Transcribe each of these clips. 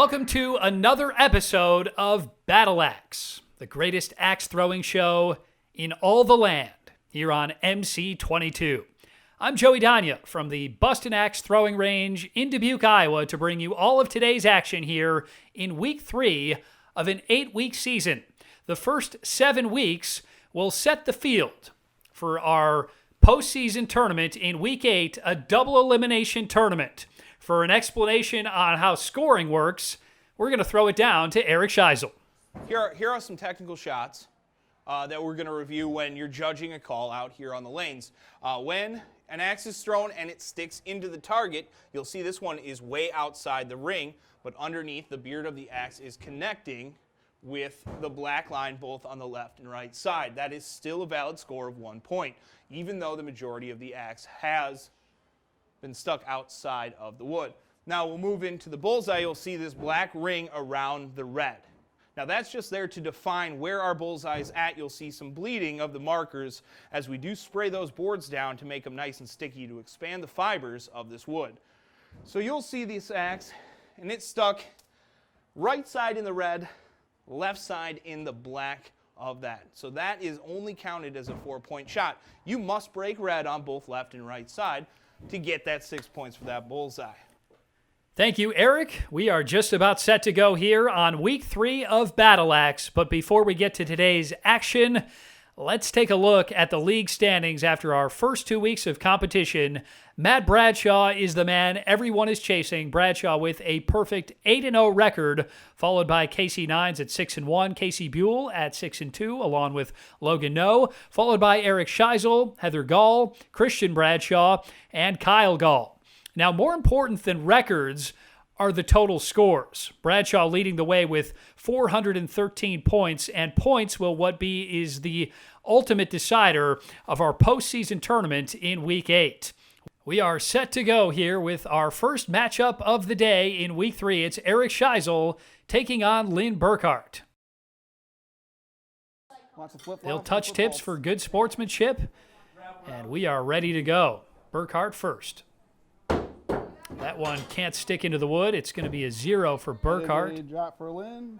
Welcome to another episode of Battle Axe, the greatest axe throwing show in all the land, here on MC22. I'm Joey Danya from the Bustin Axe Throwing Range in Dubuque, Iowa, to bring you all of today's action here in Week 3 of an 8-week season. The first 7 weeks will set the field for our postseason tournament in Week 8, a double elimination tournament. For an explanation on how scoring works, we're going to throw it down to Eric Scheisel. Here are some technical shots that we're going to review when you're judging a call out here on the lanes. When an axe is thrown and it sticks into the target, you'll see this one is way outside the ring, but underneath the beard of the axe is connecting with the black line both on the left and right side. That is still a valid score of 1 point, even though the majority of the axe has been stuck outside of the wood. Now we'll move into the bullseye. You'll see this black ring around the red. Now that's just there to define where our bullseye is at. You'll see some bleeding of the markers as we do spray those boards down to make them nice and sticky to expand the fibers of this wood. So you'll see this axe, and it's stuck right side in the red, left side in the black of that. So that is only counted as a 4-point shot. You must break red on both left and right side to get that 6 points for that bullseye. Thank you, Eric. We are just about set to go here on Week 3 of Battle Axe. But before we get to today's action, let's take a look at the league standings after our first 2 weeks of competition. Matt Bradshaw is the man everyone is chasing. Bradshaw with a perfect 8-0 record, followed by Casey Nines at 6-1, Casey Buell at 6-2, along with Logan No, followed by Eric Scheisel, Heather Gall, Christian Bradshaw, and Kyle Gall. Now, more important than records are the total scores. Bradshaw leading the way with 413 points, and points will is the ultimate decider of our postseason tournament in Week 8. We are set to go here with our first matchup of the day in Week 3. It's Eric Scheisel taking on Lynn Burkhart. They'll touch tips for good sportsmanship, and we are ready to go. Burkhart first. That one can't stick into the wood. It's going to be a 0 for Burkhart. A drop for Lynn.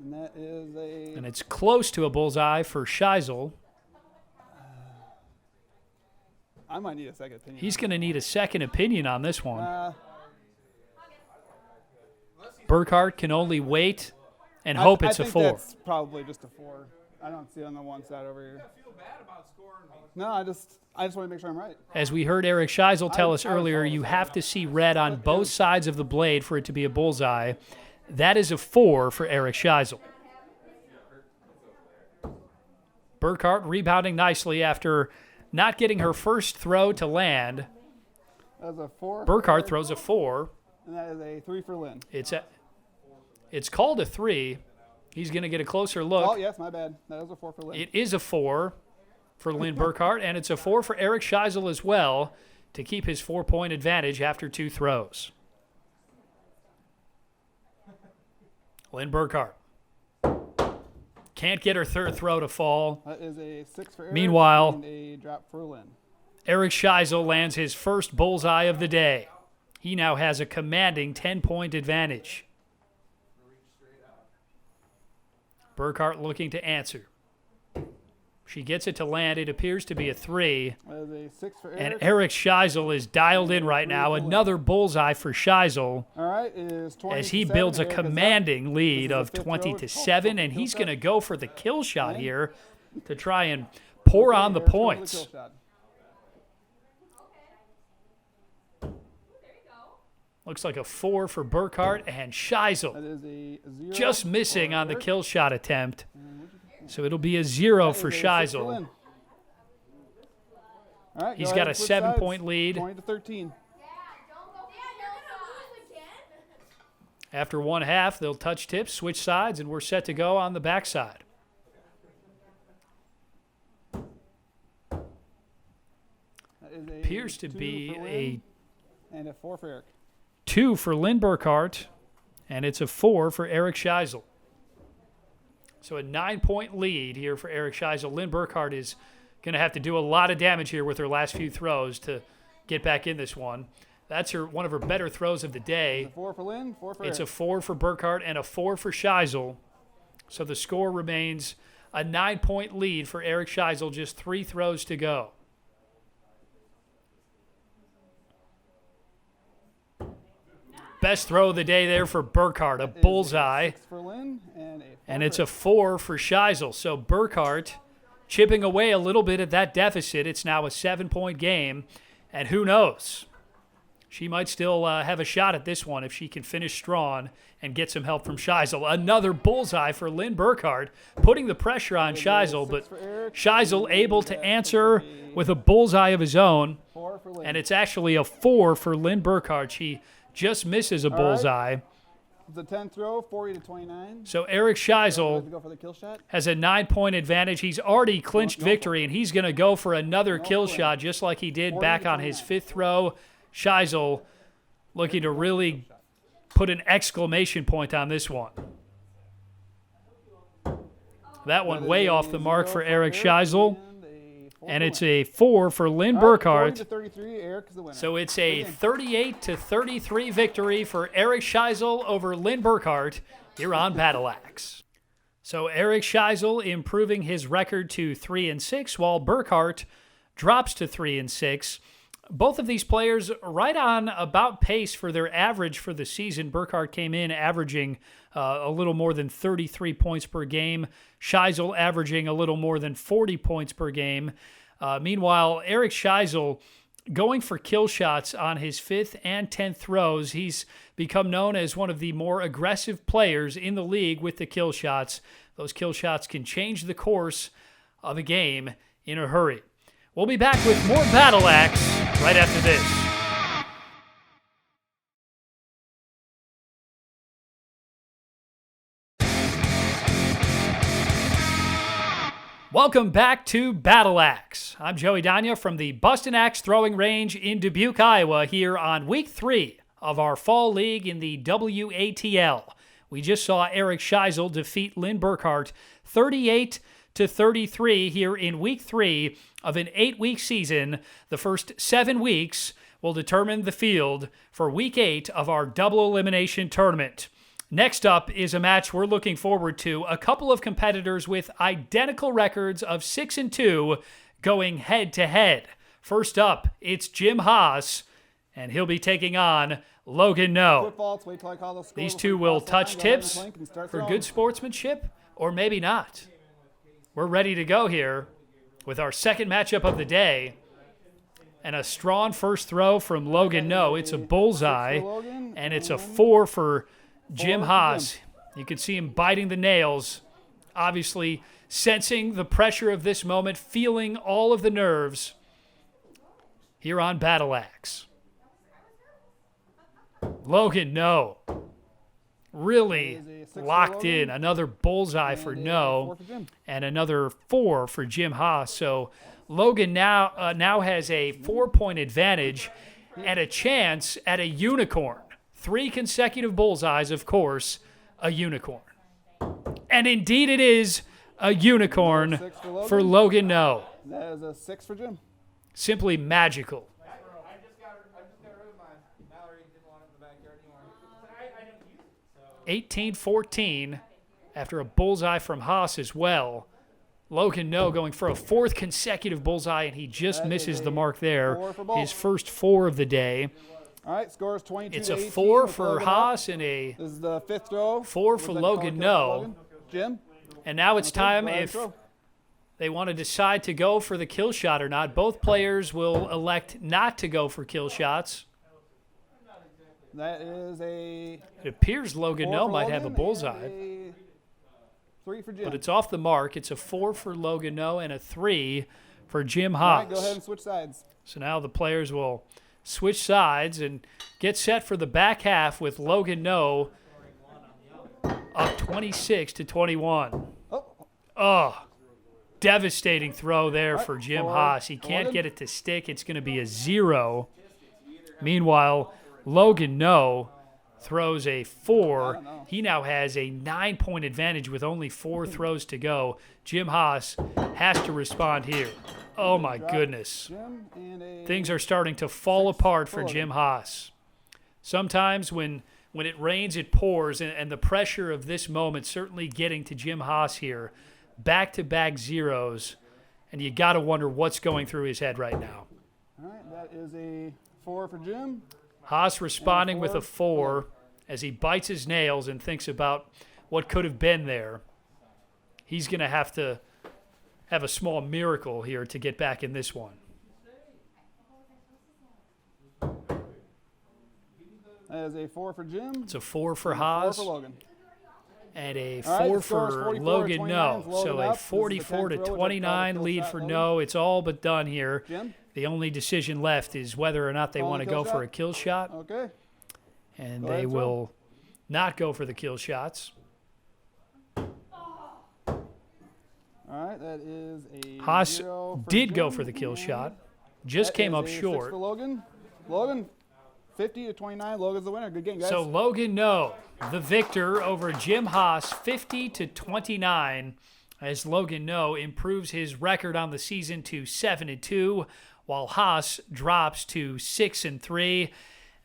And that is a... And it's close to a bullseye for Scheisel. I might need a second opinion. He's going to need a second opinion on this one. Burkhart can only wait and hope it's a 4. I think that's probably just a 4. I don't see it on the one side over here. No, I just want to make sure I'm right. As we heard Eric Scheisel tell us earlier, you have to see red on both sides of the blade for it to be a bullseye. That is a 4 for Eric Scheisel. Burkhart rebounding nicely after not getting her first throw to land. That's a 4. Burkhart throws a 4. And that is a 3 for Lynn. It's called a 3. He's going to get a closer look. Oh, yes, my bad. That is a 4 for Lynn. It is a 4 for Lynn Burkhart, and it's a 4 for Eric Scheisel as well to keep his 4-point advantage after 2 throws. Lynn Burkhart can't get her third throw to fall. That is a 6 for Eric. Meanwhile, and a drop for Lynn. Eric Scheisel lands his first bullseye of the day. He now has a commanding 10-point advantage. Burkhart looking to answer. She gets it to land. It appears to be a 3. That is a 6 for Eric. And Eric Scheisel is dialed in right now. Another bullseye for Scheisel. All right, it is 20 as he to 7. builds a Eric commanding lead of 20 20 to throw. 7, and he's going to go for the kill shot here to try and pour on the points. Looks like a 4 for Burkhart, and Scheisel That is a 0 just missing for on the Eric. kill shot attempt. So it'll be a 0 for That is a 6 for Scheisel. Lynn. All right, He's go got ahead a and switch 7-point sides. lead. 20 to 13. After one half, they'll touch tips, switch sides, and we're set to go on the backside. That is a Appears to 2 be for Lynn, a and a 4 for Eric. 2 for Lynn Burkhart, and it's a 4 for Eric Scheisel. So a 9-point lead here for Eric Scheisel. Lynn Burkhart is going to have to do a lot of damage here with her last few throws to get back in this one. That's one of her better throws of the day. 4 for Lynn, 4 for It's Eric. a 4 for Burkhart and a 4 for Scheisel. So the score remains a 9-point lead for Eric Scheisel, just 3 throws to go. Best throw of the day there for Burkhart, a bullseye. 6 for Lynn and a 4 And it's a 4 for Scheisel. So Burkhart chipping away a little bit at that deficit. It's now a 7-point game. And who knows? She might still have a shot at this one if she can finish strong and get some help from Scheisel. Another bullseye for Lynn Burkhart, putting the pressure on Scheisel. But Scheisel able to answer with a bullseye of his own. 4 for Lynn. And it's actually a 4 for Lynn Burkhart. She just misses a bullseye. It's a 10 throw, 40 to 29. So Eric Scheisel Go for the kill shot. has a 9-point advantage. He's already clinched victory, and he's going to go for another kill shot just like he did back on his 5th throw. Scheisel looking to really put an exclamation point on this one. That one way off the mark for Eric Scheisel. And it's a 4 for Lynn Burkhart. 33, Eric is the winner. So it's a 38-33 victory for Eric Scheisel over Lynn Burkhart here on Battle Axe. So Eric Scheisel improving his record to 3-6, while Burkhart drops to 3-6. Both of these players right on about pace for their average for the season. Burkhart came in averaging a little more than 33 points per game. Scheisel averaging a little more than 40 points per game. Meanwhile, Eric Scheisel going for kill shots on his 5th and 10th throws. He's become known as one of the more aggressive players in the league with the kill shots. Those kill shots can change the course of a game in a hurry. We'll be back with more Battle Axe right after this. Welcome back to Battle Axe. I'm Joey Dania from the Bustin Axe Throwing Range in Dubuque, Iowa, here on week 3 of our fall league in the WATL. We just saw Eric Scheisel defeat Lynn Burkhart 38-33 here in week 3 of an 8-week season. The first 7 weeks will determine the field for week 8 of our double elimination tournament. Next up is a match we're looking forward to. A couple of competitors with identical records of 6-2 going head-to-head. First up, it's Jim Haas, and he'll be taking on Logan No. These two will touch tips for good sportsmanship, or maybe not. We're ready to go here with our second matchup of the day. And a strong first throw from Logan No. It's a bullseye, and it's a 4 for Jim Haas. You can see him biting the nails, obviously sensing the pressure of this moment, feeling all of the nerves here on Battle Axe. Logan No. Really locked in. Another bullseye for No, and another 4 for Jim Haas. So Logan now has a 4-point advantage and a chance at a unicorn. 3 consecutive bullseyes, of course, a unicorn. And indeed it is a unicorn for Logan No. That is a 6 for Jim. Simply magical. 18-14 after a bullseye from Haas as well. Logan No going for a 4th consecutive bullseye, and he just misses the mark there. His first 4 of the day. All right, scores 22. It's a 4 for Haas and a This is the 5th throw. 4 for Logan No. Jim. And now it's time if they want to decide to go for the kill shot or not. Both players will elect not to go for kill shots. That is a. It appears Logan No might have a bullseye. 3 for Jim. But it's off the mark. It's a 4 for Logan No and a 3 for Jim All Haas. right, go ahead and switch sides. So now the players will switch sides and get set for the back half with Logan No up 26-21. Oh, devastating throw there for Jim Haas. He can't get it to stick. It's going to be a 0. Meanwhile, Logan No throws a 4, he now has a 9-point advantage with only 4 throws to go. Jim Haas has to respond here. Oh, my goodness. Things are starting to fall apart for Jim Haas. Sometimes when it rains, it pours, and the pressure of this moment certainly getting to Jim Haas here. Back-to-back zeros, and you got to wonder what's going through his head right now. All right, that is a 4 for Jim. Haas responding with a 4 as he bites his nails and thinks about what could have been there. He's going to have a small miracle here to get back in this one. That is a 4 for Jim. It's a 4 for Haas. 4 for Logan. And a All 4 right, for Logan, no. So a 44 to 29 lead for no. It's all but done here. Jim? The only decision left is whether or not they want to go for a kill shot. Okay. And they will not go for the kill shots. All right, that is a Haas 0 for did Jim, go for the kill shot. Just that came is up a 6 short. for Logan. Logan, 50 to 29. Logan's the winner. Good game, guys. So Logan, no. The victor over Jim Haas, 50 to 29. As Logan, no, improves his record on the season to 7-2, while Haas drops to 6-3.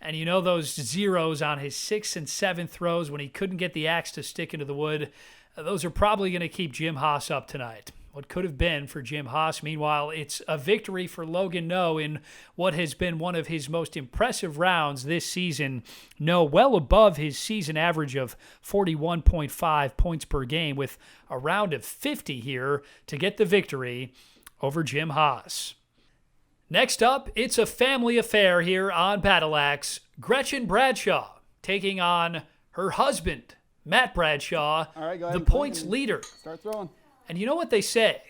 And you know those zeros on his 6th and 7th throws when he couldn't get the axe to stick into the wood, those are probably going to keep Jim Haas up tonight. What could have been for Jim Haas. Meanwhile, it's a victory for Logan No in what has been one of his most impressive rounds this season. No, well above his season average of 41.5 points per game with a round of 50 here to get the victory over Jim Haas. Next up, it's a family affair here on Battle Axe. Gretchen Bradshaw taking on her husband, Matt Bradshaw, All right, go ahead the and play points and leader. Start throwing. And you know what they say?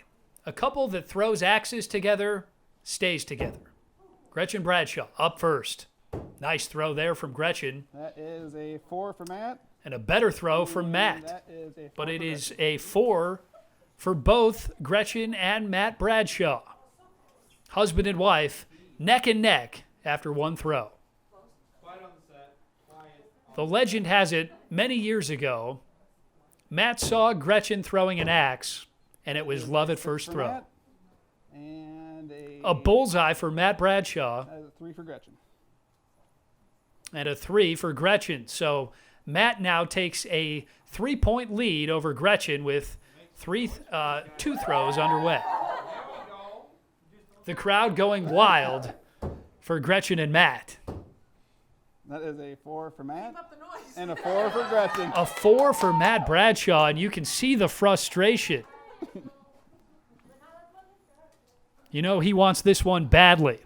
A couple that throws axes together stays together. Gretchen Bradshaw up first. Nice throw there from Gretchen. That is a 4 for Matt. And a better throw from Matt. That is a 4 But it for is Gretchen. a 4 for both Gretchen and Matt Bradshaw. Husband and wife, neck and neck after one throw. The legend has it, many years ago, Matt saw Gretchen throwing an axe, and it was love at first For throw. Matt. And A bullseye for Matt Bradshaw, that is a 3 for Gretchen. and a 3 for Gretchen. So Matt now takes a 3-point lead over Gretchen with 2 throws underway. The crowd going wild for Gretchen and Matt. That is a 4 for Matt. And a 4 for Gretchen. A 4 for Matt Bradshaw, and you can see the frustration. You know, he wants this one badly.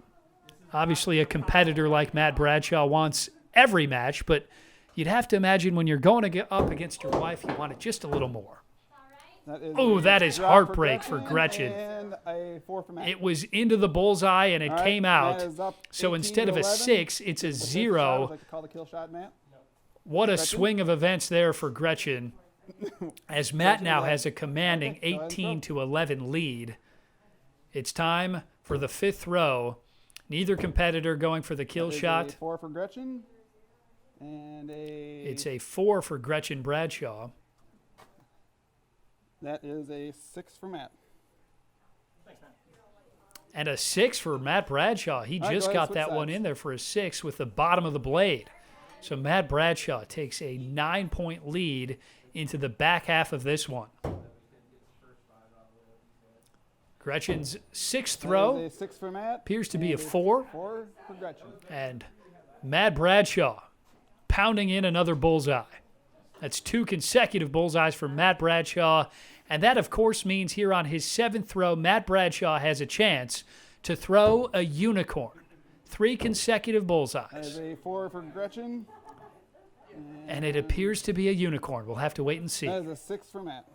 Obviously, a competitor like Matt Bradshaw wants every match, but you'd have to imagine when you're going up against your wife, you want it just a little more. Oh, that is heartbreak for Gretchen. And a 4 for Matt. It was into the bullseye, and it All right, came Matt out. is up So 18 instead to of a 11. 6, it's a Would you 0. like to call the kill shot, Matt? What a Gretchen? swing of events there for Gretchen, as Matt now has a commanding Okay, go ahead and 18 to 11 lead. It's time for the 5th throw. Neither competitor going for the kill That is shot. A 4 for Gretchen. And It's a 4 for Gretchen Bradshaw. that is a 6 for Matt. And a 6 for Matt Bradshaw. He All right, just go ahead, got that switch one sides. in there for a 6 with the bottom of the blade. So Matt Bradshaw takes a 9-point lead into the back half of this one. Gretchen's 6th That throw is a 6 for Matt. appears to be a and 4. 4 for Gretchen. And Matt Bradshaw pounding in another bullseye. That's 2 consecutive bullseyes for Matt Bradshaw. And that, of course, means here on his 7th throw, Matt Bradshaw has a chance to throw a unicorn. 3 consecutive That is bullseyes. a 4 for Gretchen. And it appears to be a unicorn. We'll have to wait and see. That is a 6 for Matt.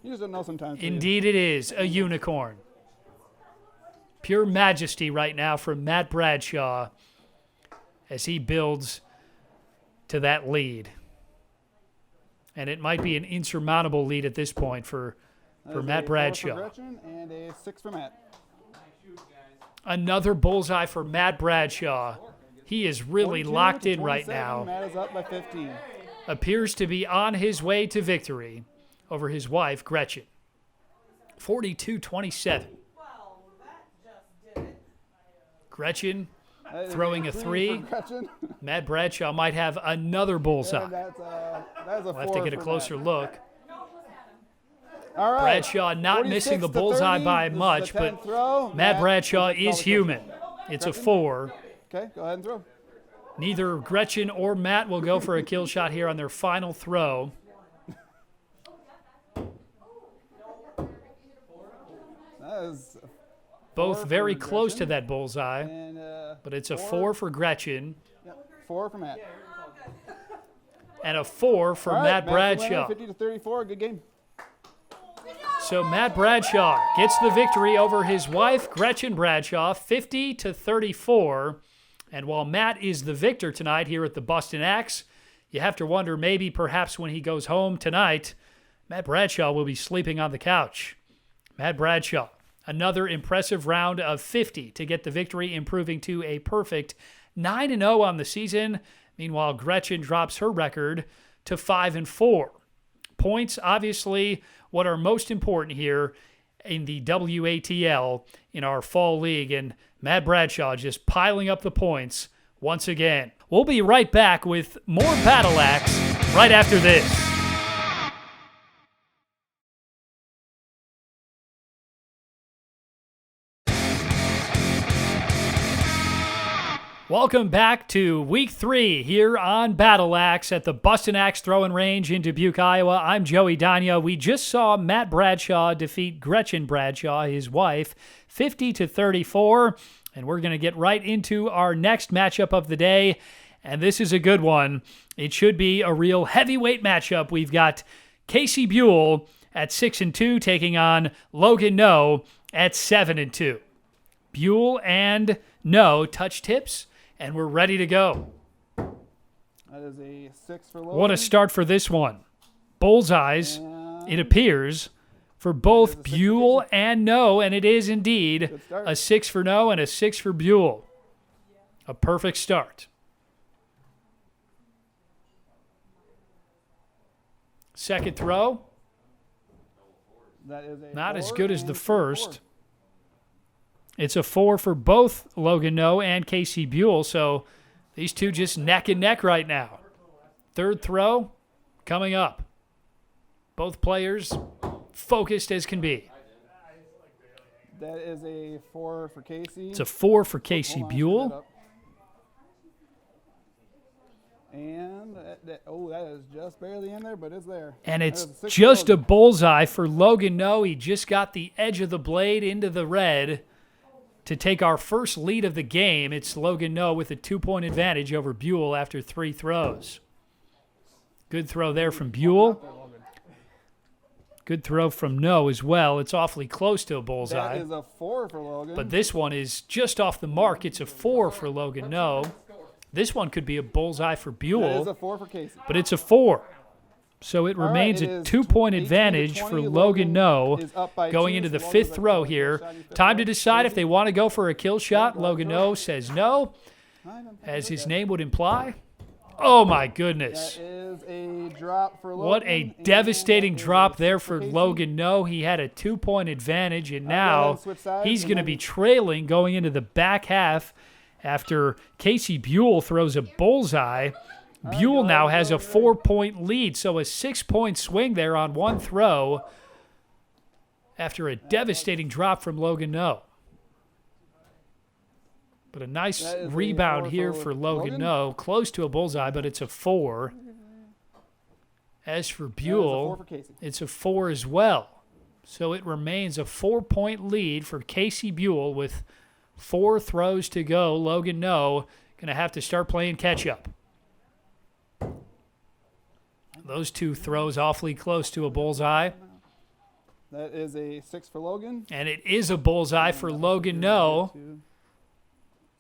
You just don't know sometimes. do you? Indeed it is a unicorn. Pure majesty right now from Matt Bradshaw as he builds to that lead. And it might be an insurmountable lead at this point for That is Matt a 4 Bradshaw. For Gretchen and a 6 for Matt. Another bullseye for Matt Bradshaw He is really 42 locked to in right 27. now. Matt is up by 15. Appears to be on his way to victory over his wife, Gretchen. 42-27. Gretchen throwing a 3. Matt Bradshaw might have another bullseye. That's a We'll have to get a closer look. All right. Bradshaw not missing the 46 to bullseye 30. by This is much, the 10th but throw. Matt Bradshaw is probably human. It's a 4. Okay, go ahead and throw. Neither Gretchen or Matt will go for a kill shot here on their final throw. That is Both 4 very for close to Gretchen. that bullseye, And, but it's a 4 for Gretchen Yep, 4 for Matt. and a 4 for All right, Matt Matt's the winner, Bradshaw. 50 to 34. Good game. So Matt Bradshaw gets the victory over his wife, Gretchen Bradshaw, 50 to 34. And while Matt is the victor tonight here at the Bustin Axe, you have to wonder maybe perhaps when he goes home tonight, Matt Bradshaw will be sleeping on the couch. Matt Bradshaw, another impressive round of 50 to get the victory, improving to a perfect 9-0 on the season. Meanwhile, Gretchen drops her record to 5-4. Points, obviously, what are most important here in the WATL in our fall league, and Matt Bradshaw just piling up the points once again. We'll be right back with more Battle Axe right after this. Welcome back to Week 3 here on Battle Axe at the Bustin Axe Throwing Range in Dubuque, Iowa. I'm Joey Dania. We just saw Matt Bradshaw defeat Gretchen Bradshaw, his wife, 50 to 34, and we're going to get right into our next matchup of the day, and this is a good one. It should be a real heavyweight matchup. We've got Casey Buell at 6-2 taking on Logan No at 7-2. Buell and No touch tips, and we're ready to go. That is a 6 for Logan. What a start for this one. Bullseyes, it appears, for both Buell and No, and it is indeed a 6 for No and a 6 for Buell. A perfect start. Second throw, That is a not as 4 good as the and first. It's a 4 for both Logan No and Casey Buell, so these two just neck and neck right now. Third throw coming up. Both players focused as can be. That is a 4 for Casey. It's a 4 for Casey Hold on, Buell. screw that up. And that is just barely in there, but it's there. And That it's is a 6 for just a Logan. bullseye for Logan No. He just got the edge of the blade into the red to take our first lead of the game. It's Logan No with a 2-point advantage over Buell after 3 throws. Good throw there from Buell. Good throw from No as well. It's awfully close to a bullseye. That is a 4 for Logan. But this one is just off the mark. It's a 4 for Logan No. This one could be a bullseye for that is Buell, a 4 for Casey. but it's a 4. So it All right, remains it a is 2-point 18 to advantage for 20. Logan No is up by going 2, into the so 5th Logan's throw at here. 5th Time to throw. decide if they want to go for a kill shot. go Logan ahead. No says no, I don't think as his that- name would imply. Oh, my goodness. That is a drop for Logan. What a and devastating that is drop a there 6 for Casey. Logan No. He had a 2-point advantage, and I'll go ahead now and switch sides he's and going to then- be trailing going into the back half after Casey Buell throws a bullseye. Buell go now ahead, has go a ahead. 4-point lead, so a 6-point swing there on one throw after a devastating drop from Logan No. But a nice That is a rebound 4 here for for Logan Logan. No. Close to a bullseye, but it's a 4. As for That is a 4 Buell, for Casey. it's a 4 as well. So it remains a 4-point lead for Casey Buell with 4 throws to go. Logan No going to have to start playing catch-up. Those 2 throws awfully close to a bullseye. That is a 6 for Logan. And it is a bullseye for Logan No,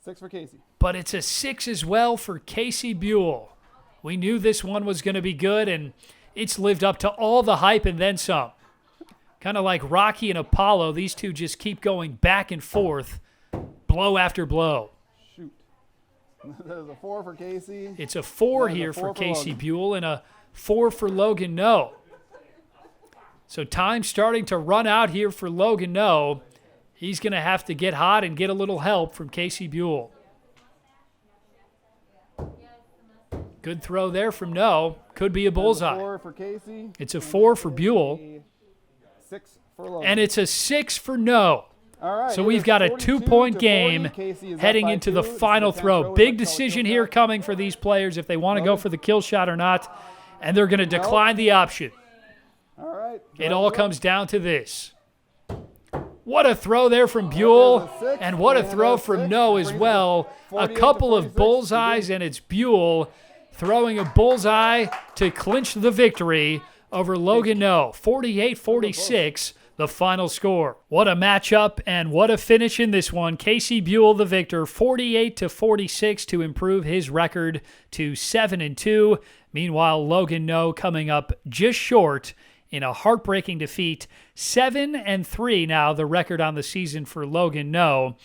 6 for Casey. but it's a 6 as well for Casey Buell. We knew this one was going to be good, and it's lived up to all the hype and then some. Kind of like Rocky and Apollo, these two just keep going back and forth, blow after blow. Shoot. There's a 4 for Casey. It's a 4 There's a here 4 for for Casey Logan. Buell and a 4 for Logan No. So time starting to run out here for Logan No. He's going to have to get hot and get a little help from Casey Buell. Good throw there from No. Could be a bullseye. 4 for Casey. It's a 4 for Buell. 6 for Logan. And it's a 6 for No. All right, So it we've is got a 42 2-point to 40. game Casey is up heading by into 2. the This is final 10 throw. throw. Big Let's go decision kill here shot. coming for these players if they want to go for the kill shot or not. And they're going to decline the option. All right. It all comes down to this. What a throw there from Buell, There's a 6, and what a and throw a from 6 No as brings it well. A 48 to couple of 46. bullseyes, and it's Buell throwing a bullseye to clinch the victory over Logan No. 48-46, the final score. What a matchup and what a finish in this one. Casey Buell, the victor, 48-46 to improve his record to 7-2. Meanwhile, Logan No coming up just short in a heartbreaking defeat. 7-3 now, the record on the season for Logan No.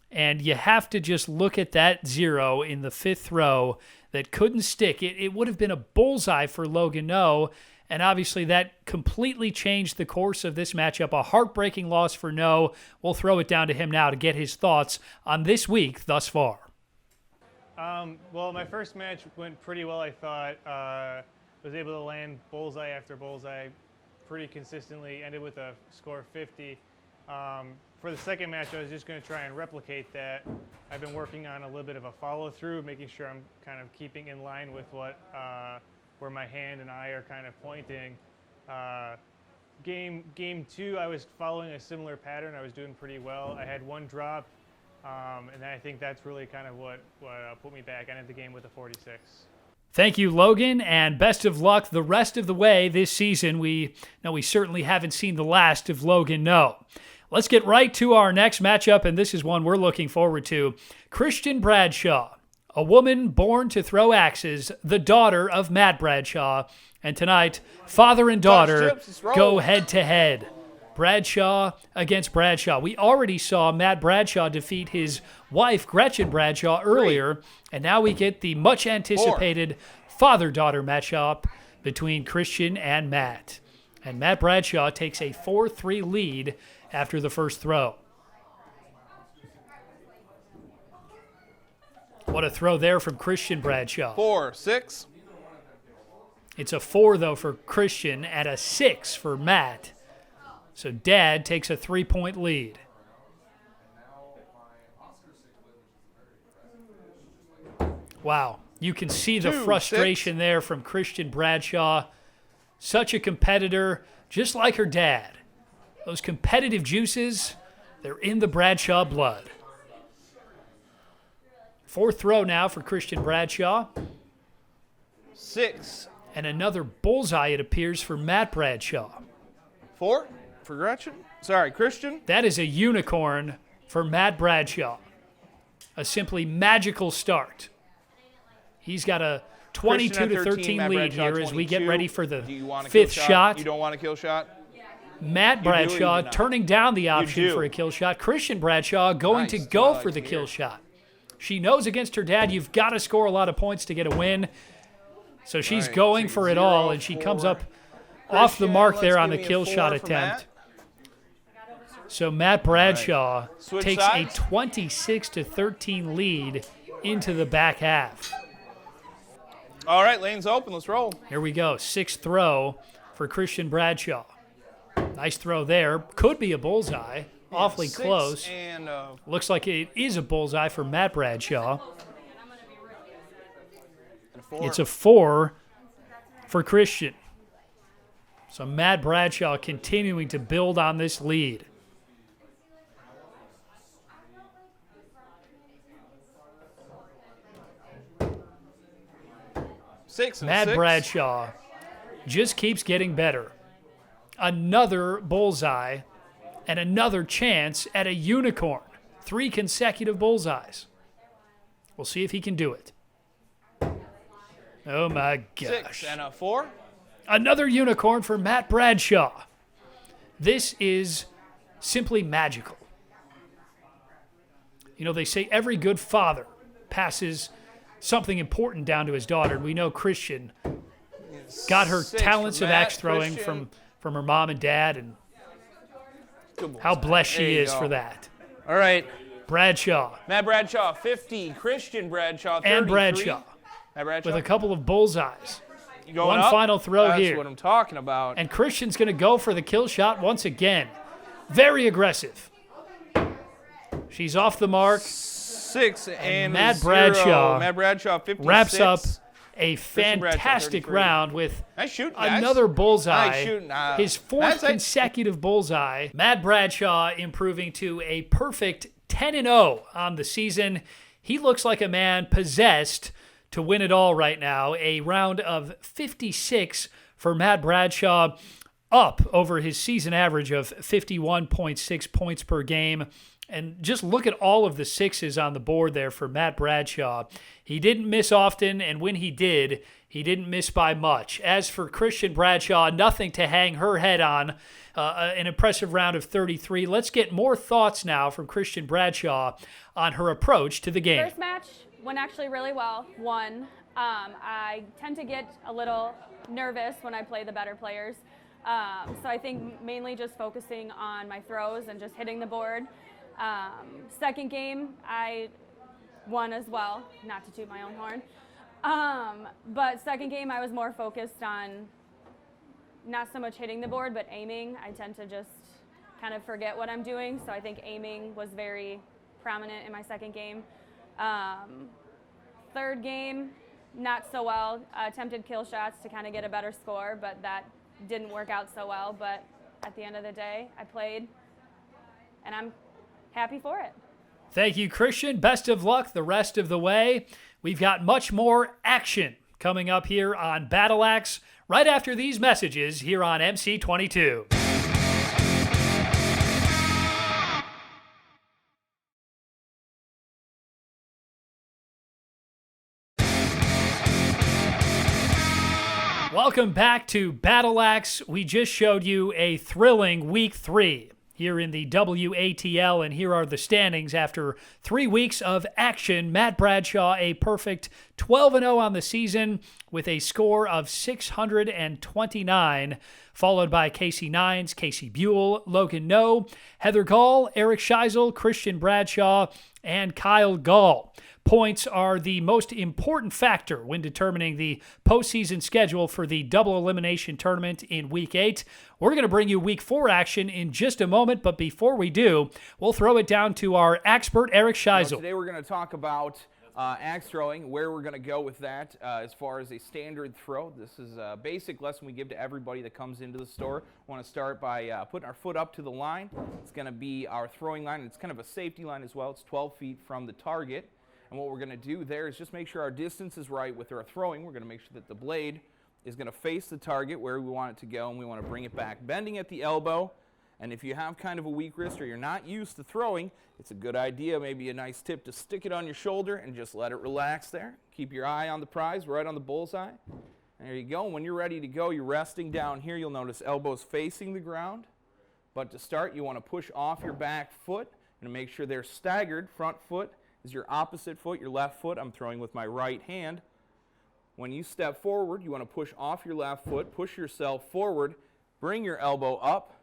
And you have to just look at that 0 in the 5th throw that couldn't stick. It would have been a bullseye for Logan No. And obviously that completely changed the course of this matchup. A heartbreaking loss for No. We'll throw it down to him now to get his thoughts on this week thus far. Well, my first match went pretty well, I thought. Was able to land bullseye after bullseye pretty consistently, ended with a score of 50. For the second match, I was just going to try and replicate that. I've been working on a little bit of a follow-through, making sure I'm kind of keeping in line with what where my hand and eye are kind of pointing. Game 2, I was following a similar pattern. I was doing pretty well. I had one drop, and I think that's really kind of what put me back. I ended the game with a 46. Thank you, Logan, and best of luck the rest of the way this season. We certainly haven't seen the last of Logan No. Let's get right to our next matchup, and this is one we're looking forward to. Christian Bradshaw, a woman born to throw axes, the daughter of Matt Bradshaw. And tonight, father and daughter go head-to-head. Bradshaw against Bradshaw. We already saw Matt Bradshaw defeat his wife, Gretchen Bradshaw, earlier, and now we get the much-anticipated father-daughter matchup between Christian and Matt. And Matt Bradshaw takes a 4-3 lead after the first throw. What a throw there from Christian Bradshaw. 4, 6. It's a 4, though, for Christian and a 6 for Matt. So Dad takes a 3-point lead. Wow. You can see the 2, frustration there from Christian Bradshaw. Such a competitor, just like her dad. Those competitive juices, they're in the Bradshaw blood. 4th throw now for Christian Bradshaw. 6. And another bullseye, it appears, for Matt Bradshaw. 4 for Gretchen. Sorry, Christian. That is a unicorn for Matt Bradshaw. A simply magical start. He's got a 22 to 13 Matt lead Bradshaw, here as we get 22. ready for the Do you want a kill 5th shot. You don't want a kill shot? Matt do or you Bradshaw do not? turning down the option do. for a kill shot. Christian Bradshaw going Nice. to That's go what I for like the to kill hear. shot. She knows against her dad you've got to score a lot of points to get a win. So she's right, going so for it 0 all, and she comes for up off the Christian. mark Let's there on the give me a kill 4 shot for attempt. Matt. So Matt Bradshaw Switch takes sides. a 26 to 13 lead into the back half. All right, lane's open. Let's roll. Here we go. 6th throw for Christian Bradshaw. Nice throw there. Could be a bullseye. Awfully 6 close. And Looks like it is a bullseye for Matt Bradshaw. a 4. It's a 4 for Christian. So Matt Bradshaw continuing to build on this lead. Six and Matt 6. Bradshaw just keeps getting better. Another bullseye and another chance at a unicorn. 3 consecutive bullseyes. We'll see if he can do it. Oh my gosh. 6 and a 4. Another unicorn for Matt Bradshaw. This is simply magical. You know, they say every good father passes something important down to his daughter. And we know Christian got her 6 talents for of Matt. axe throwing Christian. from her mom and dad, and Good how bullseye. blessed There she you is go. for that. All right. Bradshaw Matt Bradshaw, 50. Christian Bradshaw, 33. and Bradshaw Matt Bradshaw. with a couple of bullseyes. Going one up? final throw That's here. what I'm talking about. And Christian's going to go for the kill shot once again. Very aggressive. She's off the mark. 6 and Matt 0. Bradshaw Matt Bradshaw, 56. Wraps up a Bradshaw, fantastic 33. round with Nice shooting, guys. another bullseye. Nice shooting. His fourth that's it. consecutive bullseye. Matt Bradshaw improving to a perfect 10-0 on the season. He looks like a man possessed to win it all right now. A round of 56 for Matt Bradshaw, up over his season average of 51.6 points per game. And just look at all of the sixes on the board there for Matt Bradshaw. He didn't miss often, and when he did, he didn't miss by much. As for Christian Bradshaw, nothing to hang her head on. An impressive round of 33. Let's get more thoughts now from Christian Bradshaw on her approach to the game. First match went actually really well. Won. I tend to get a little nervous when I play the better players. So I think mainly just focusing on my throws and just hitting the board. Second game, I won as well, not to toot my own horn. But second game, I was more focused on not so much hitting the board, but aiming. I tend to just kind of forget what I'm doing, so I think aiming was very prominent in my second game. Third game, not so well. Attempted kill shots to kind of get a better score, but that didn't work out so well. But at the end of the day, I played, and I'm happy for it. Thank you, Christian. Best of luck the rest of the way. We've got much more action coming up here on Battle Axe right after these messages here on MC22. Welcome back to Battle Axe. We just showed you a thrilling week 3 here in the WATL, and here are the standings after 3 weeks of action. Matt Bradshaw, a perfect 12-0 on the season with a score of 629, followed by Casey Nines, Casey Buell, Logan No, Heather Gall, Eric Scheisel, Christian Bradshaw, and Kyle Gall. Points are the most important factor when determining the postseason schedule for the double elimination tournament in Week 8. We're going to bring you Week 4 action in just a moment, but before we do, we'll throw it down to our expert, Eric Scheisel. Today we're going to talk about axe throwing, where we're going to go with that as far as a standard throw. This is a basic lesson we give to everybody that comes into the store. We want to start by putting our foot up to the line. It's going to be our throwing line. It's kind of a safety line as well. It's 12 feet from the target. And what we're going to do there is just make sure our distance is right with our throwing. We're going to make sure that the blade is going to face the target where we want it to go, and we want to bring it back, bending at the elbow. And if you have kind of a weak wrist or you're not used to throwing, it's a good idea, maybe a nice tip, to stick it on your shoulder and just let it relax there. Keep your eye on the prize, right on the bullseye. There you go. And when you're ready to go, you're resting down here. You'll notice elbows facing the ground. But to start, you want to push off your back foot and make sure they're staggered. Front foot is your opposite foot, your left foot. I'm throwing with my right hand. When you step forward, you want to push off your left foot, push yourself forward, bring your elbow up.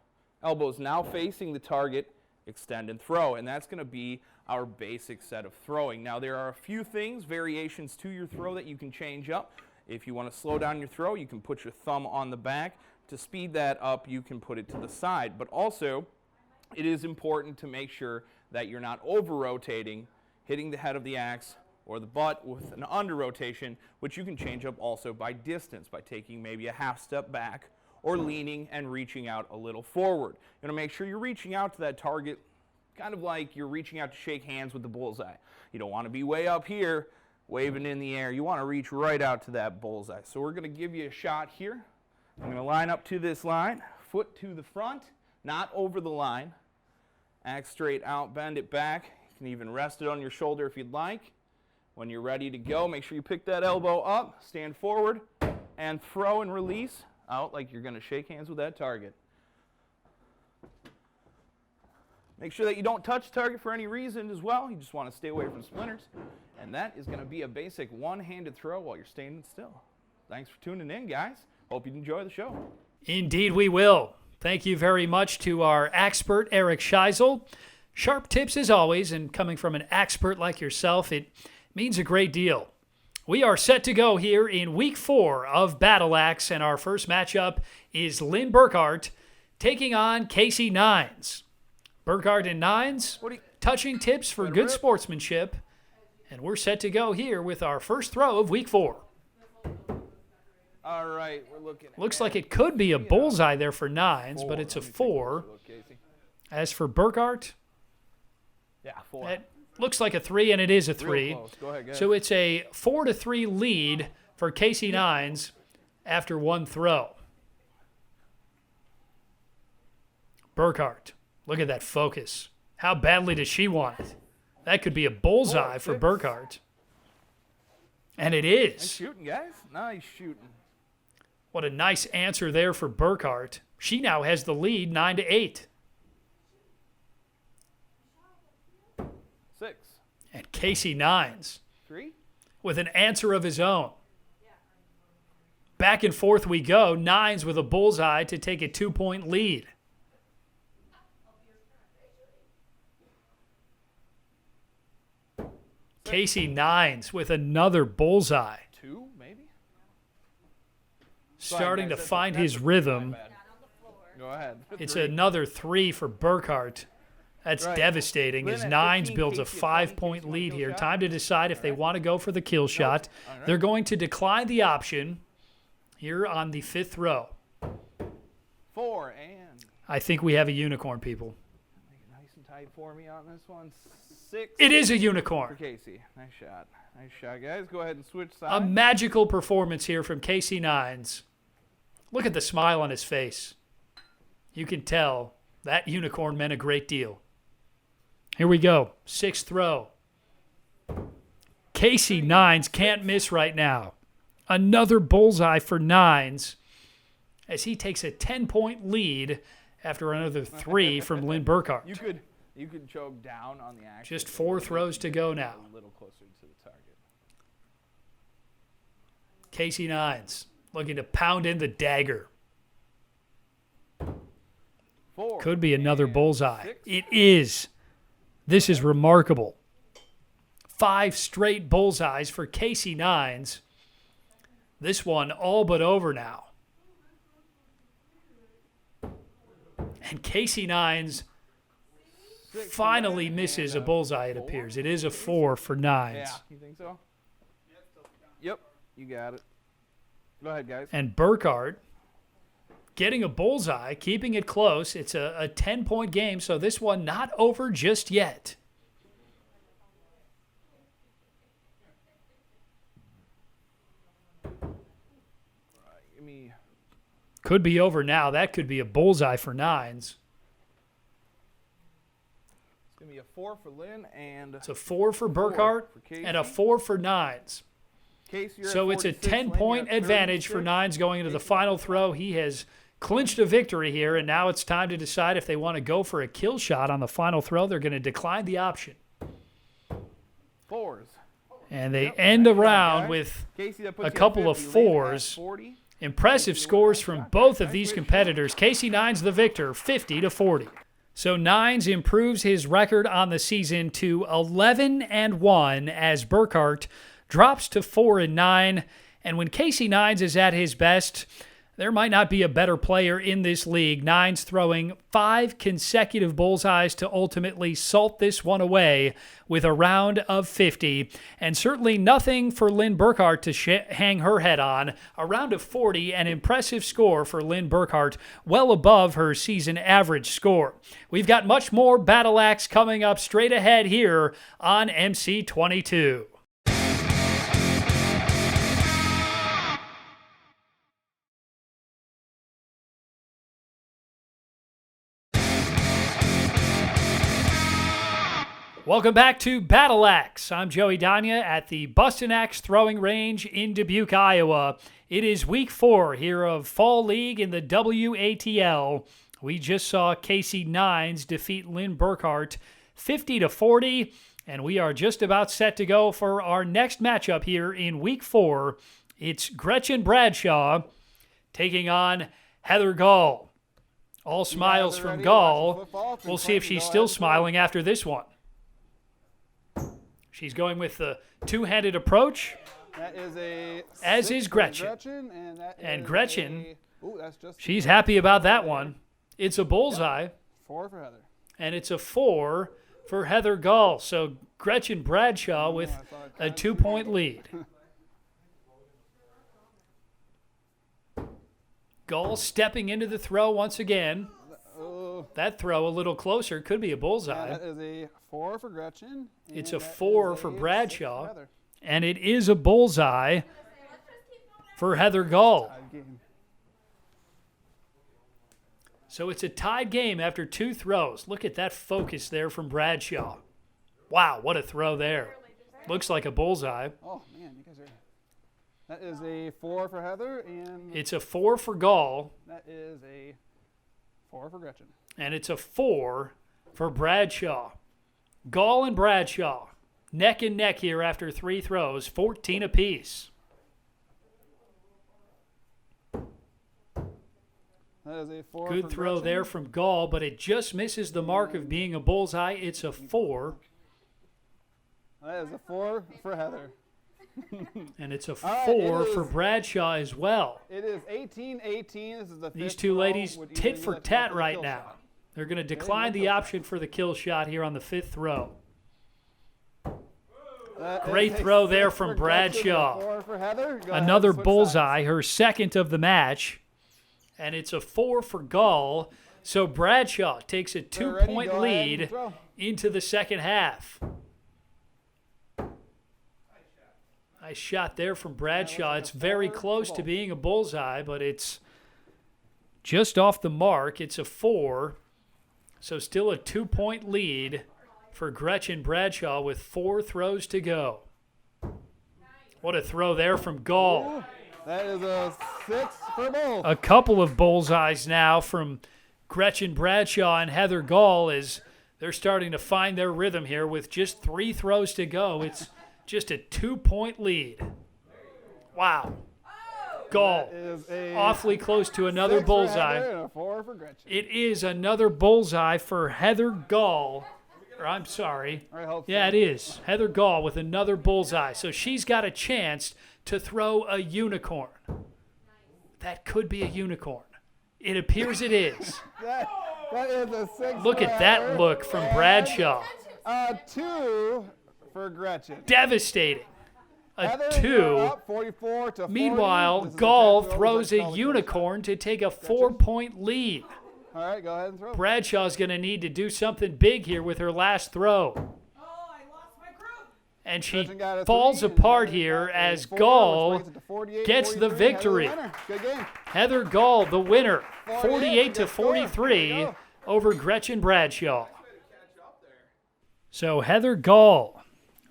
Elbows now facing the target, extend and throw. And that's going to be our basic set of throwing. Now, there are a few things, variations to your throw that you can change up. If you want to slow down your throw, you can put your thumb on the back. To speed that up, you can put it to the side. But also, it is important to make sure that you're not over-rotating, hitting the head of the axe or the butt with an under-rotation, which you can change up also by distance, by taking maybe a half step back or leaning and reaching out a little forward. You want to make sure you're reaching out to that target kind of like you're reaching out to shake hands with the bullseye. You don't want to be way up here waving in the air. You want to reach right out to that bullseye. So we're going to give you a shot here. I'm going to line up to this line, foot to the front, not over the line. Axe straight out, bend it back. You can even rest it on your shoulder if you'd like. When you're ready to go, make sure you pick that elbow up, stand forward, and throw and release out like you're going to shake hands with that target. Make sure that you don't touch the target for any reason as well. You just want to stay away from splinters. And that is going to be a basic one-handed throw while you're standing still. Thanks for tuning in, guys. Hope you enjoy the show. Indeed we will. Thank you very much to our expert, Eric Scheisel. Sharp tips as always, and coming from an expert like yourself, it means a great deal. We are set to go here in week 4 of Battle Axe, and our first matchup is Lynn Burkhart taking on Casey Nines. Burkhart and Nines, touching tips for good sportsmanship, and we're set to go here with our first throw of week 4. All right, we're looking. Looks like it could be a bullseye there for Nines, but it's a 4. As for Burkhart, yeah, 4. that looks like a 3, and it is a 3. Real close. Go ahead, guys. So it's a 4-3 lead for Casey Nines after one throw. Burkhart, look at that focus. How badly does she want it? That could be a bullseye for Burkhart. And it Nice is. shooting, guys. Nice shooting. What a nice answer there for Burkhart. She now has the lead 9-8. 6. And Casey Nines 3. with an answer of his own. Back and forth we go. Nines with a bullseye to take a 2-point lead. Casey Nines with another bullseye. 2, maybe? Starting to guys, find that's his rhythm. Go ahead. It's 3. another 3 for Burkhart. That's Right. devastating Lynn as at Nines 15, builds a Casey at 20. 5-point Casey lead want here. kill Time to decide if they want to go for the kill shot. All right. They're going to decline the option here on the 5th throw. 4 and I think we have a unicorn, people. make it nice and tight for me on this one. 6. It is a For unicorn. Casey. Nice shot. Nice shot, guys. Go ahead and switch A sides. magical performance here from Casey Nines. Look at the smile on his face. You can tell that unicorn meant a great deal. Here we go. 6th throw. Casey Nines can't miss right now. Another bullseye for Nines as he takes a 10-point lead after another 3 from Lynn Burkhart. You could choke down on the axe. Just 4 throws to go now. A little closer to the target. Casey Nines looking to pound in the dagger. 4. Could be another and bullseye. 6. It is. This is remarkable. 5 straight bullseyes for Casey Nines. This one all but over now. And Casey Nines 6 finally and misses a a bullseye, it 4. appears. It is a 4 for Nines. Yeah, you think so? Yep, you got it. Go ahead, guys. And Burkhart getting a bullseye, keeping it close. It's a 10-point game, so this one not over just yet. Give me Could be over now. That could be a bullseye for Nines. It's going to be a 4 for Lynn and It's a 4 for Burkhart for Casey. and a 4 for Nines. Casey, you're So at it's a 46, Lynn, 10-point you're at advantage for 36. Nines going into the final throw. He has clinched a victory here, and now it's time to decide if they want to go for a kill shot on the final throw. They're going to decline the option. 4s. And they Yep, end the nice shot, round guys. with Casey, that puts a you at couple of 50, Lynn at 4s. 40. impressive scores from both of these competitors. Casey Nines the victor, 50-40. So Nines improves his record on the season to 11-1 as Burkhart drops to 4-9. And when Casey Nines is at his best, there might not be a better player in this league. Nines throwing 5 consecutive bullseyes to ultimately salt this one away with a round of 50. And certainly nothing for Lynn Burkhart to hang her head on. A round of 40, an impressive score for Lynn Burkhart, well above her season average score. We've got much more Battle Axe coming up straight ahead here on MC22. Welcome back to Battle Axe. I'm Joey Danya at the Bustin Axe Throwing Range in Dubuque, Iowa. It is week 4 here of Fall League in the WATL. We just saw Casey Nines defeat Lynn Burkhart 50-40, and we are just about set to go for our next matchup here in Week 4. It's Gretchen Bradshaw taking on Heather Gall. All smiles from Gall. We'll see if she's still smiling after this one. She's going with the two-handed approach. That is a as is Gretchen. And Gretchen, she's happy about that one. It's a bullseye. 4 for Heather. And it's a 4 for Heather Gall. So Gretchen Bradshaw with a 2-point lead. Gall stepping into the throw once again. That throw a little closer. Could be a bullseye. That is a 4 for Gretchen. It's a 4 for Bradshaw. And it is a bullseye for Heather Gall. So it's a tied game after 2 throws. Look at that focus there from Bradshaw. Wow, what a throw there. Looks like a bullseye. Oh, man, you guys are... That is a 4 for Heather, and... It's a 4 for Gall. That is a 4 for Gretchen. And it's a 4 for Bradshaw. Gall and Bradshaw, neck and neck here after 3 throws, 14 apiece. That is a 4 Good for throw Gretchen. there from Gall, but it just misses the mark of being a bullseye. It's a 4. That is a 4 for Heather. And it's a right, 4 it for is- Bradshaw as well. It is 18-18. This is the These fifth two throw. ladies Would tit either for lift tat up the right kill now. shot. They're going to decline the option for the kill shot here on the 5th throw. That Great is a throw there 6 from for Gretchen, Bradshaw. a 4 for Heather. Go ahead, Another switch bullseye, sides. her second of the match. And it's a 4 for Gall. So Bradshaw takes a They're ready, 2-point go ahead and lead throw. into the second half. Nice shot there from Bradshaw. It's very close to being a bullseye, but it's just off the mark. It's a 4. So still a 2-point lead for Gretchen Bradshaw with 4 throws to go. What a throw there from Gall. That is a 6 for both. A couple of bullseyes now from Gretchen Bradshaw and Heather Gall as they're starting to find their rhythm here with just 3 throws to go. It's just a 2-point lead. Wow. Gall Is a awfully close to another 6 for bullseye. Heather and a 4 for Gretchen. It is another bullseye for Heather Gall. Or I'm sorry. I hope Yeah, so. it is. Heather Gall with another bullseye. So she's got a chance to throw a unicorn. That could be a unicorn. It appears it is. That is a 6 Look for at that Heather. look from Bradshaw. A 2 for Gretchen. Devastating. A Heather, 2. you're up 44 to 40. Meanwhile, This is a Gall 10 throw. throws Let's a call it unicorn to take a 4-point lead. All right, go ahead and throw. Bradshaw's going to need to do something big here with her last throw. And she Gretchen got a falls 3 and apart Heather here got a as 4, Gall which brings it to 48, gets the 43. victory. Heather the winner. Good game. Heather Gall, the winner, 48 to good score. There 43 you go. over Gretchen Bradshaw. So Heather Gall,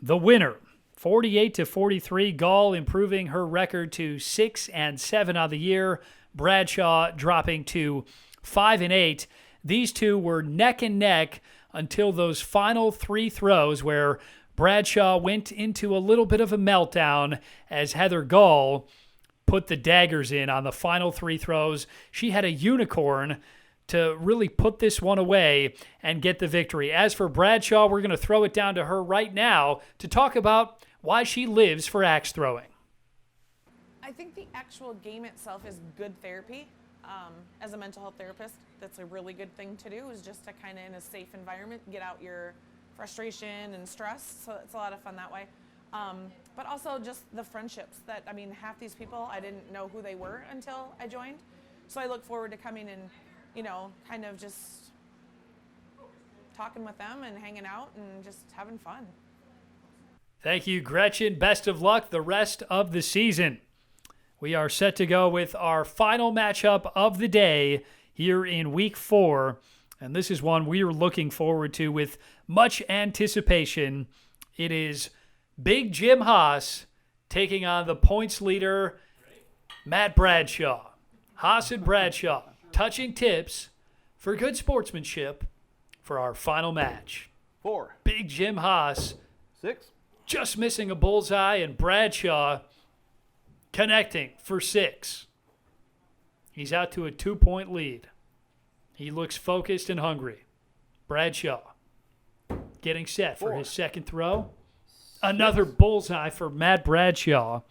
the winner, 48 to 43. Gall improving her record to 6-7 on the year. Bradshaw dropping to 5-8. These two were neck and neck until those final 3 throws where Bradshaw went into a little bit of a meltdown as Heather Gall put the daggers in on the final 3 throws. She had a unicorn to really put this one away and get the victory. As for Bradshaw, we're going to throw it down to her right now to talk about why she lives for axe throwing. I think the actual game itself is good therapy. As a mental health therapist, that's a really good thing to do, is just to kind of in a safe environment get out your frustration and stress. So it's a lot of fun that way. But also just the friendships that, I mean, half these people, I didn't know who they were until I joined. So I look forward to coming and, you know, kind of just talking with them and hanging out and just having fun. Thank you, Gretchen. Best of luck the rest of the season. We are set to go with our final matchup of the day here in Week 4. And this is one we are looking forward to with much anticipation. It is Big Jim Haas taking on the points leader, Matt Bradshaw. Haas and Bradshaw touching tips For good sportsmanship, for our final match, 4, Big Jim Haas 6, just missing a bullseye and Bradshaw connecting for 6. He's out to a 2-point lead. He looks focused and hungry. Bradshaw getting set for his second throw. Another bullseye for Matt Bradshaw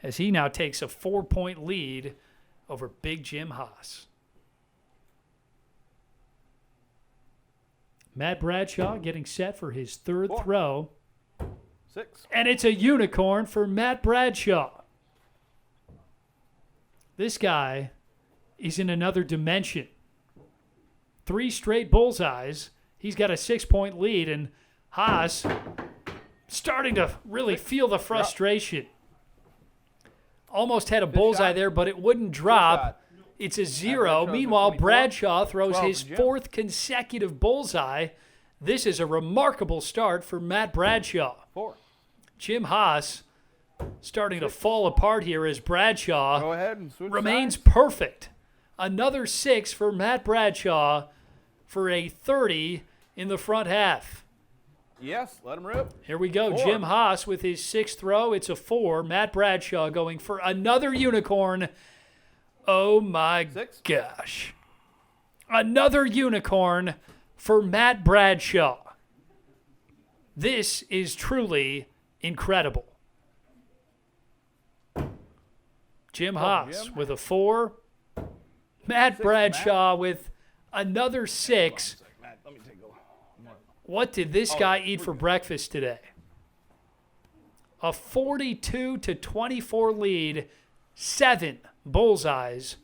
as he now takes a 4-point lead over Big Jim Haas. Matt Bradshaw getting set for his third throw. 6, And it's a unicorn for Matt Bradshaw. This guy is in another dimension. 3 straight bullseyes. He's got a 6-point lead, and Haas starting to really feel the frustration. Almost had a bullseye there, but it wouldn't drop. It's a 0. Meanwhile, Bradshaw throws his 4th consecutive bullseye. This is a remarkable start for Matt Bradshaw. 4. Jim Haas starting to fall apart here as Bradshaw Go ahead and switch remains sides. perfect. Another 6 for Matt Bradshaw for a 30 in the front half. Yes, let him rip. Here we go. 4. Jim Haas with his 6th throw. It's a 4. Matt Bradshaw going for another unicorn. Oh, my 6. gosh. Another unicorn for Matt Bradshaw. This is truly incredible. Jim Haas Jim. with a 4. Matt Bradshaw with another 6. Matt, let me take a look. What did this guy eat for breakfast today? A 42-24 lead, 7 bullseyes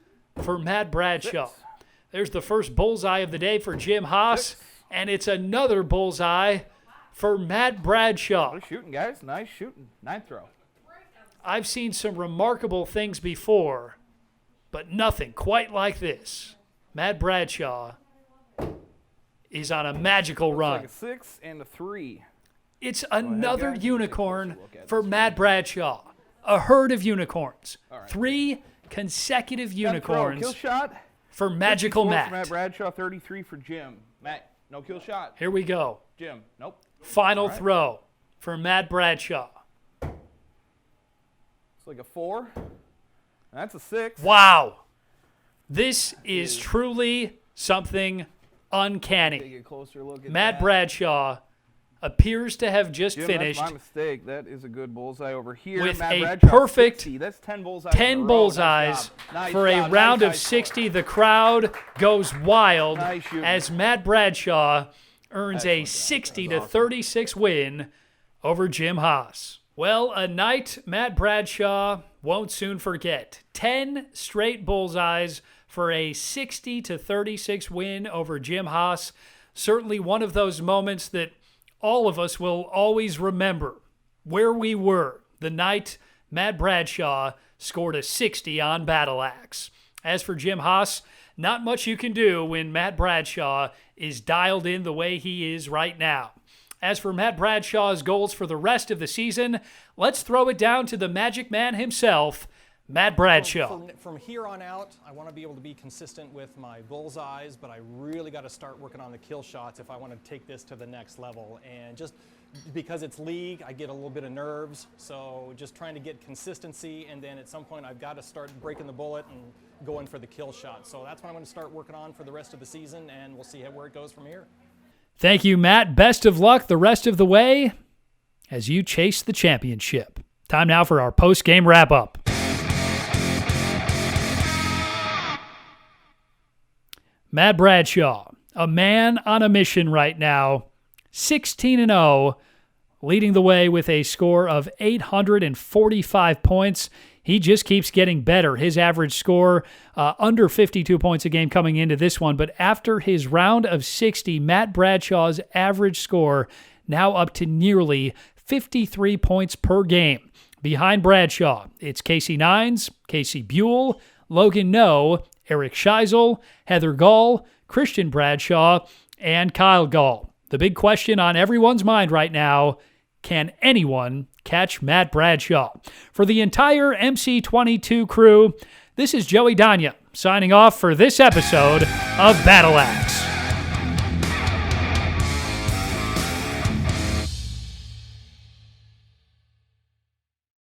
for Matt Bradshaw. 6. There's the first bullseye of the day for Jim Haas, 6. and it's another bullseye for Matt Bradshaw. Nice shooting, guys. Nice shooting. 9th throw. I've seen some remarkable things before, but nothing quite like this. Matt Bradshaw is on a magical run. Like a 6 and a 3. It's another guys. unicorn Look at for this. Matt Bradshaw. A herd of unicorns. right. 3 consecutive 10th throw. unicorns Kill shot. for Magical 54 for Matt Matt. Bradshaw, 33 for Jim. Matt, no kill shot. Here we go. Jim, nope. Final All right. throw for Matt Bradshaw. It's like a 4. That's a 6. Wow. This is truly something uncanny. Take a closer look at Matt that. Bradshaw appears to have just Jim, finished that's my mistake. That is a good bullseye over here. with Matt a Bradshaw, perfect 60. That's 10 bullseyes. in a 10 row. bullseyes Nice job. Nice for a job. round Nice of high 60. The crowd goes wild Nice shooting. as Matt Bradshaw earns a Excellent job. 60 That to was awesome. 36 win over Jim Haas. Well, a night Matt Bradshaw won't soon forget. 10 straight bullseyes for a 60 to 36 win over Jim Haas. Certainly one of those moments that all of us will always remember where we were the night Matt Bradshaw scored a 60 on Battle Axe. As for Jim Haas, not much you can do when Matt Bradshaw is dialed in the way he is right now. As for Matt Bradshaw's goals for the rest of the season, let's throw it down to the Magic Man himself, Matt Bradshaw. From here on out, I want to be able to be consistent with my bullseyes, but I really got to start working on the kill shots if I want to take this to the next level. And just because it's league, I get a little bit of nerves. So just trying to get consistency, and then at some point I've got to start breaking the bullet and going for the kill shot. So that's what I'm going to start working on for the rest of the season, and we'll see where it goes from here. Thank you, Matt. Best of luck the rest of the way as you chase the championship. Time now for our post-game wrap-up. Matt Bradshaw, a man on a mission right now, 16-0, leading the way with a score of 845 points. He just keeps getting better. His average score under 52 points a game coming into this one, but after his round of 60, Matt Bradshaw's average score now up to nearly 53 points per game. Behind Bradshaw, it's Casey Nines, Casey Buell, Logan No, Eric Scheisel, Heather Gall, Christian Bradshaw, and Kyle Gall. The big question on everyone's mind right now, can anyone catch Matt Bradshaw? For the entire MC22 crew, this is Joey Danya signing off for this episode of Battle Axe.